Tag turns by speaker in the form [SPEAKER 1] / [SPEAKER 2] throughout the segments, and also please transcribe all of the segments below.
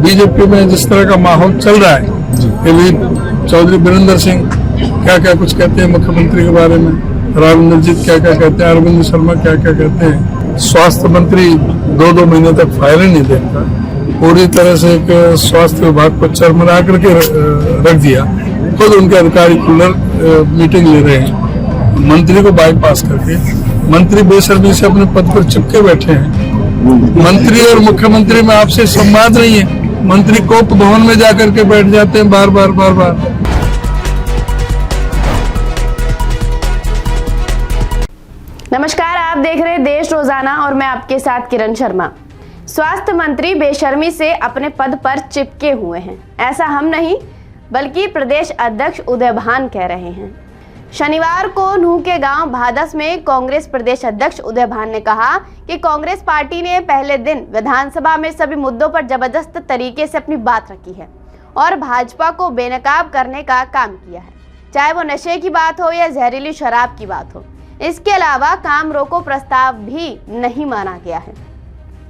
[SPEAKER 1] BJP में जिस तरह का माहौल चल रहा है, कि चौधरी वीरेंद्र सिंह क्या क्या कुछ कहते हैं मुख्यमंत्री के बारे में, राव इंद्रजीत क्या क्या कहते हैं, अरविंद शर्मा क्या क्या कहते हैं, स्वास्थ्य मंत्री 2-2 महीने तक फाइल ही नहीं देता, पूरी तरह से एक स्वास्थ्य विभाग को चरमरा करके रख दिया। खुद उनके अधिकारी खुलकर मीटिंग ले रहे हैं, मंत्री को बाईपास करके। मंत्री बेशर्मी से अपने पद पर चिपके बैठे हैं। मंत्री और मुख्यमंत्री में आपसे संवाद नहीं है। मंत्री कोप भवन में जाकर के बैठ जाते हैं बार बार।
[SPEAKER 2] नमस्कार, आप देख रहे हैं देश रोजाना और मैं आपके साथ किरण शर्मा। स्वास्थ्य मंत्री बेशर्मी से अपने पद पर चिपके हुए हैं, ऐसा हम नहीं बल्कि प्रदेश अध्यक्ष उदय भान कह रहे हैं। शनिवार को नूह के गांव भादस में कांग्रेस प्रदेश अध्यक्ष उदय भान ने कहा कि कांग्रेस पार्टी ने पहले दिन विधानसभा में सभी मुद्दों पर जबरदस्त तरीके से अपनी बात रखी है और भाजपा को बेनकाब करने का काम किया है, चाहे वो नशे की बात हो या जहरीली शराब की बात हो। इसके अलावा काम रोको प्रस्ताव भी नहीं माना गया है,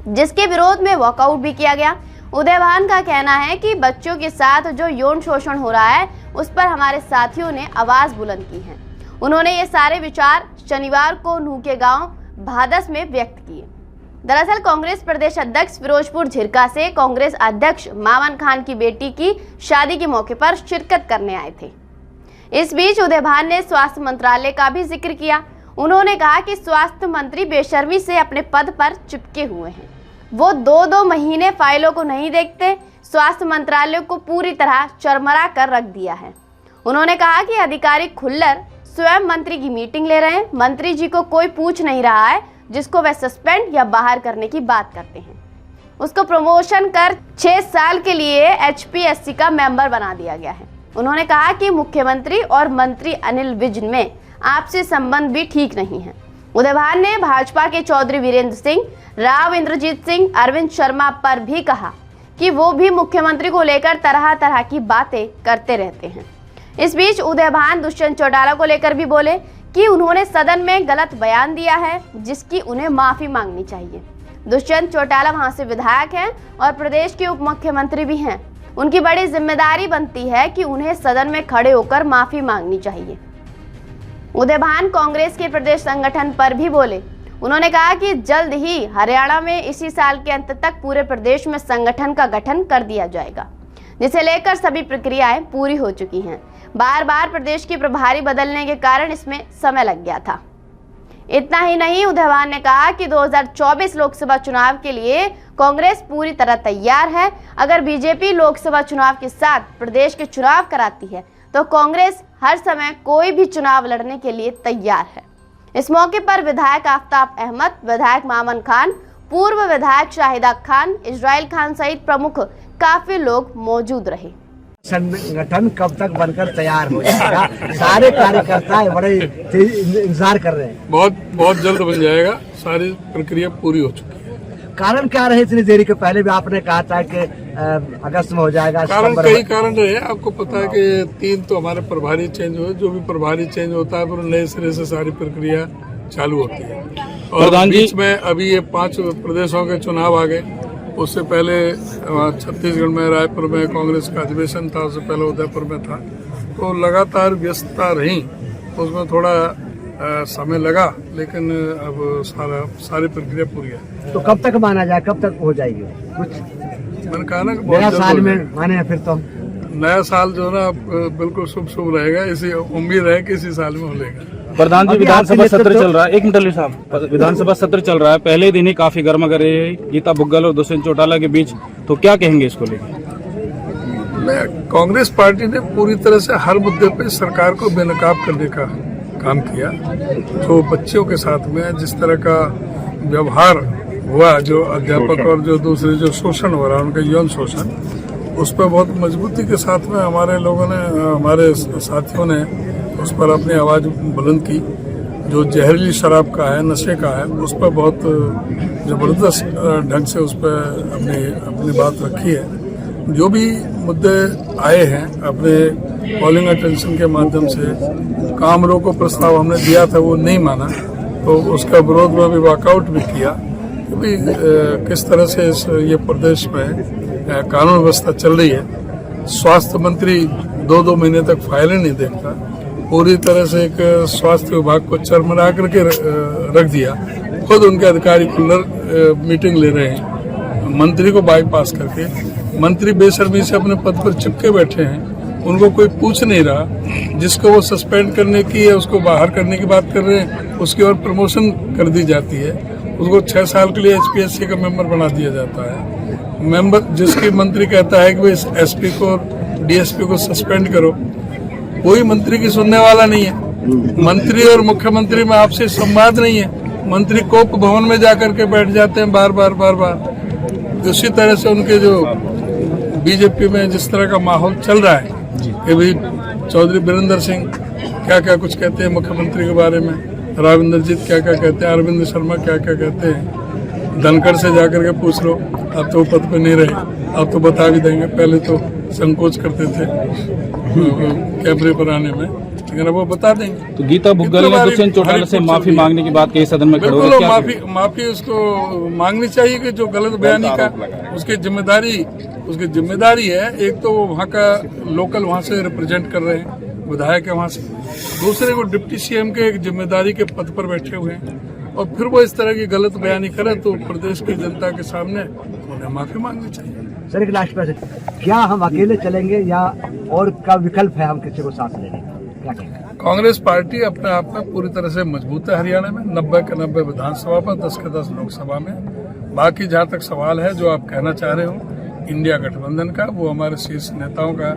[SPEAKER 2] जिसके विरोध में वॉकआउट भी किया गया। उदय भान का कहना है कि बच्चों के साथ जो यौन शोषण हो रहा है उस पर हमारे साथियों ने आवाज बुलंद की है। उन्होंने ये सारे विचार शनिवार को नूह के गांव भादस में व्यक्त किए। दरअसल कांग्रेस प्रदेश अध्यक्ष फिरोजपुर झिरका से कांग्रेस अध्यक्ष मामन खान की बेटी की शादी के मौके पर शिरकत करने आए थे। इस बीच उदय भान ने स्वास्थ्य मंत्रालय का भी जिक्र किया। उन्होंने कहा कि स्वास्थ्य मंत्री बेशर्मी से अपने पद पर चिपके हुए हैं। वो 2-2 महीने फाइलों को नहीं देखते, स्वास्थ्य मंत्रालय को पूरी तरह चरमरा कर रख दिया है। उन्होंने कहा कि अधिकारी खुल्लर स्वयं मंत्री की मीटिंग ले रहे हैं। मंत्री जी को कोई पूछ नहीं रहा है, जिसको वह सस्पेंड या बाहर करने की बात करते हैं उसको प्रमोशन कर 6 साल के लिए HPSC का मेंबर बना दिया गया है। उन्होंने कहा कि मुख्यमंत्री और मंत्री अनिल विज में आपसी संबंध भी ठीक नहीं है। उदय भान ने भाजपा के चौधरी वीरेंद्र सिंह, राव इंद्रजीत सिंह, अरविंद शर्मा पर भी कहा कि वो भी मुख्यमंत्री को लेकर तरह तरह की बातें करते रहते हैं। इस बीच उदय भान दुष्यंत चौटाला को लेकर भी बोले कि उन्होंने सदन में गलत बयान दिया है, जिसकी उन्हें माफी मांगनी चाहिए। दुष्यंत चौटाला वहां से विधायक हैं और प्रदेश के उप मुख्यमंत्री भी हैं। उनकी बड़ी जिम्मेदारी बनती है कि उन्हें सदन में खड़े होकर माफी मांगनी चाहिए। उदय भान कांग्रेस के प्रदेश संगठन पर भी बोले। उन्होंने कहा कि जल्द ही हरियाणा में इसी साल के अंत तक पूरे प्रदेश में संगठन का गठन कर दिया जाएगा, जिसे लेकर सभी प्रक्रियाएं पूरी हो चुकी हैं। बार प्रदेश की प्रभारी बदलने के कारण इसमें समय लग गया था। इतना ही नहीं, उदय भान ने कहा कि 2024 लोकसभा चुनाव के लिए कांग्रेस पूरी तरह तैयार है। अगर बीजेपी लोकसभा चुनाव के साथ प्रदेश के चुनाव कराती है तो कांग्रेस हर समय कोई भी चुनाव लड़ने के लिए तैयार है। इस मौके पर विधायक आफ्ताब अहमद, विधायक मामन खान, पूर्व विधायक शाहिदा खान, इजराइल खान सहित प्रमुख काफी लोग मौजूद रहे।
[SPEAKER 3] संगठन कब तक बनकर तैयार हो जाएगा? सारे कार्यकर्ता बड़े इंतजार कर रहे हैं।
[SPEAKER 1] बहुत जल्द बन जाएगा, सारी प्रक्रिया पूरी हो चुकी है।
[SPEAKER 3] कारण क्या रहे इतनी देरी के? पहले भी आपने कहा था कि अगस्त में हो जाएगा।
[SPEAKER 1] कई कारण रहे। आपको पता है कि 3 तो हमारे प्रभारी चेंज हुए। जो भी प्रभारी चेंज होता है फिर नए सिरे से सारी प्रक्रिया चालू होती है। और बीच में अभी ये 5 प्रदेशों के चुनाव आ गए। उससे पहले छत्तीसगढ़ में रायपुर में कांग्रेस का अधिवेशन था, उससे पहले उदयपुर में था। तो लगातार व्यस्तता रही, उसमें थोड़ा समय लगा, लेकिन अब सारी प्रक्रिया पूरी है।
[SPEAKER 3] तो कब तक माना जाए, कब तक हो जाएगी? कुछ
[SPEAKER 1] मैंने कहा ना कि
[SPEAKER 3] नया साल में माने, फिर तो
[SPEAKER 1] नया साल जो है ना बिल्कुल शुभ रहेगा। इसी उम्मीद है कि इसी साल में हो लेगा।
[SPEAKER 4] प्रधान जी, विधानसभा सत्र चल रहा है। एक मिनट साहब, विधानसभा सत्र चल रहा है। पहले दिन ही काफी गर्मा कर रही है गीता बुग्गल और दुष्यंत चौटाला के बीच, तो क्या कहेंगे इसको लेकर?
[SPEAKER 1] कांग्रेस पार्टी ने पूरी तरह से हर मुद्दे पे सरकार को बेनकाब करने का काम किया। जो बच्चियों के साथ में जिस तरह का व्यवहार हुआ, जो अध्यापक और जो दूसरे जो शोषण हो रहा है, उनका यौन शोषण, उस पर बहुत मजबूती के साथ में हमारे लोगों ने, हमारे साथियों ने उस पर अपनी आवाज़ बुलंद की। जो जहरीली शराब का है, नशे का है, उस पर बहुत ज़बरदस्त ढंग से उस पर अपनी बात रखी है। जो भी मुद्दे आए हैं अपने कॉलिंग अटेंशन के माध्यम से, काम रोको प्रस्ताव हमने दिया था वो नहीं माना, तो उसका विरोध में भी वॉकआउट भी किया कि किस तरह से ये प्रदेश में कानून व्यवस्था चल रही है। स्वास्थ्य मंत्री 2-2 महीने तक फाइलें नहीं देखता, पूरी तरह से एक स्वास्थ्य विभाग को चरमरा करके रख दिया। खुद उनके अधिकारी खुलकर मीटिंग ले रहे हैं, मंत्री को बाईपास करके। मंत्री बेशर्मी से अपने पद पर चिपके बैठे हैं, उनको कोई पूछ नहीं रहा। जिसको वो सस्पेंड करने की है, उसको बाहर करने की बात कर रहे हैं, उसकी और प्रमोशन कर दी जाती है। उसको 6 साल के लिए HPSC का मेंबर बना दिया जाता है। मेंबर जिसकी मंत्री कहता है कि भाई SP को DSP को सस्पेंड करो, कोई मंत्री की सुनने वाला नहीं है। मंत्री और मुख्यमंत्री में आपसे संवाद नहीं है। मंत्री कोप भवन में जाकर के बैठ जाते हैं बार बार। उसी तरह से उनके जो बीजेपी में जिस तरह का माहौल चल रहा है कि भाई चौधरी बीरेंद्र सिंह क्या क्या कुछ कहते हैं मुख्यमंत्री के बारे में, राव इंद्रजीत क्या क्या कहते हैं, अरविंद शर्मा क्या क्या कहते हैं। धनखड़ से जाकर के पूछ लो, अब तो पद पे नहीं रहे, अब तो बता भी देंगे। पहले तो संकोच करते थे कैमरे पर आने में, लेकिन अब वो बता देंगे।
[SPEAKER 4] तो गीता बुग्गल ने दुष्यंत चौटाला से माफी मांगने की बात कही सदन में खड़े होकर,
[SPEAKER 1] बिल्कुल माफी उसको मांगनी चाहिए कि जो गलत बयानी का उसकी जिम्मेदारी है। एक तो वो वहाँ का लोकल वहाँ से रिप्रेजेंट कर रहे हैं, विधायक है वहाँ से। दूसरे को डिप्टी CM के एक जिम्मेदारी के पद पर बैठे हुए हैं, और फिर वो इस तरह की गलत बयानी करे तो प्रदेश की जनता के सामने उन्हें माफी मांगनी चाहिए।
[SPEAKER 3] सर एक लास्ट प्रश्न, क्या हम अकेले चलेंगे या और का विकल्प है हम किसी को साथ लेने का, क्या कहेंगे?
[SPEAKER 1] कांग्रेस पार्टी अपने आप में पूरी तरह से मजबूत है। हरियाणा में 90 के 90 विधानसभा पर, 10 के 10 लोकसभा में। बाकी जहाँ तक सवाल है जो आप कहना चाह रहे हो इंडिया गठबंधन का, वो हमारे शीर्ष नेताओं का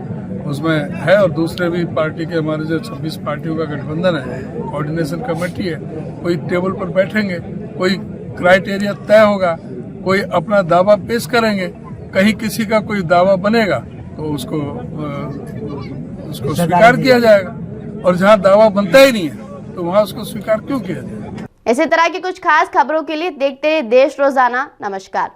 [SPEAKER 1] उसमें है, और दूसरे भी पार्टी के हमारे जो 26 पार्टियों का गठबंधन है, कोऑर्डिनेशन कमेटी है, कोई टेबल पर बैठेंगे, कोई क्राइटेरिया तय होगा, कोई अपना दावा पेश करेंगे। कहीं किसी का कोई दावा बनेगा तो उसको स्वीकार किया जाएगा, और जहाँ दावा बनता ही नहीं है तो वहाँ उसको स्वीकार क्यों किया जाए।
[SPEAKER 2] इसी तरह की कुछ खास खबरों के लिए देखते रहिए देश रोजाना। नमस्कार।